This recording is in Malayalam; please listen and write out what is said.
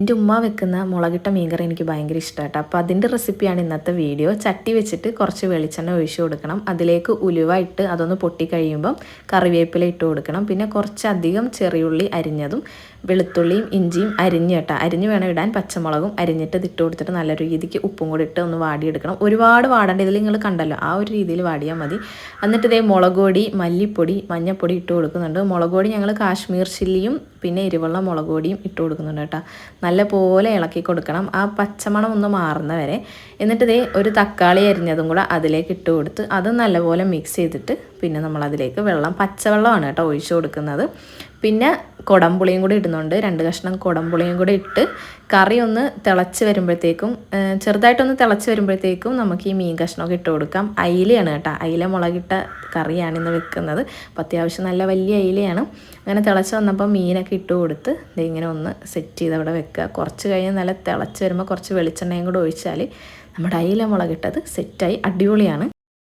എൻ്റെ ഉമ്മ വെക്കുന്ന മുളകിട്ട മീൻകറി എനിക്ക് ഭയങ്കര ഇഷ്ടമാട്ടോ. അപ്പോൾ അതിൻ്റെ റെസിപ്പിയാണ് ഇന്നത്തെ വീഡിയോ. ചട്ടി വെച്ചിട്ട് കുറച്ച് വെളിച്ചെണ്ണ ഒഴിച്ച് കൊടുക്കണം. അതിലേക്ക് ഉലുവ ഇട്ട് അതൊന്ന് പൊട്ടി കഴിയുമ്പം കറിവേപ്പില ഇട്ട് കൊടുക്കണം. പിന്നെ കുറച്ചധികം ചെറിയുള്ളി അരിഞ്ഞതും വെളുത്തുള്ളിയും ഇഞ്ചിയും അരിഞ്ഞ് വേണം ഇടാൻ. പച്ചമുളകും അരിഞ്ഞിട്ട് ഇട്ട് കൊടുത്തിട്ട് നല്ല രീതിക്ക് ഉപ്പും കൂടി ഇട്ട് ഒന്ന് വാടിയെടുക്കണം. ഒരുപാട് വാടേണ്ട, ഇതിൽ നിങ്ങൾ കണ്ടല്ലോ ആ ഒരു രീതിയിൽ വാടിയാൽ മതി. എന്നിട്ട് ഇതേ മുളക് പൊടി, മല്ലിപ്പൊടി, മഞ്ഞൾപ്പൊടി ഇട്ട് കൊടുക്കുന്നുണ്ട്. മുളക് പൊടി ഞങ്ങൾ കാശ്മീർ ചില്ലിയും പിന്നെ എരിവുള്ള മുളക് പൊടിയും ഇട്ട് കൊടുക്കുന്നുണ്ട് കേട്ടോ. നല്ല പോലെ ഇളക്കി കൊടുക്കണം, ആ പച്ചമണം ഒന്ന് മാറുന്ന വരെ. എന്നിട്ട് ഇതേ ഒരു തക്കാളി അരിഞ്ഞതും കൂടെ അതിലേക്ക് ഇട്ട് കൊടുത്ത് അത് നല്ലപോലെ മിക്സ് ചെയ്തിട്ട് പിന്നെ നമ്മൾ അതിലേക്ക് പച്ചവെള്ളമാണ് കേട്ടോ ഒഴിച്ചു കൊടുക്കുന്നത്. പിന്നെ കുടംപുളിയും കൂടി ഇടുന്നുണ്ട്, 2 കഷ്ണം കുടംപുളിയും കൂടി ഇട്ട് കറി ഒന്ന് തിളച്ച് വരുമ്പോഴത്തേക്കും, ചെറുതായിട്ടൊന്ന് തിളച്ച് വരുമ്പോഴത്തേക്കും നമുക്ക് ഈ മീൻ കഷ്ണമൊക്കെ ഇട്ട് കൊടുക്കാം. അയിലയാണ് കേട്ടോ, അയില മുളകിട്ട കറിയാണ് ഇന്ന് വെക്കുന്നത്. അപ്പോൾ അത്യാവശ്യം നല്ല വലിയ അയിലയാണ്. അങ്ങനെ തിളച്ച് വന്നപ്പോൾ മീനൊക്കെ ഇട്ട് കൊടുത്ത് ഇങ്ങനെ ഒന്ന് സെറ്റ് ചെയ്ത് അവിടെ വെക്കുക. കുറച്ച് കഴിഞ്ഞ് നല്ല തിളച്ച് വരുമ്പോൾ കുറച്ച് വെളിച്ചെണ്ണയും കൂടെ ഒഴിച്ചാൽ നമ്മുടെ അയില മുളകിട്ടത് സെറ്റായി, അടിപൊളിയാണ്.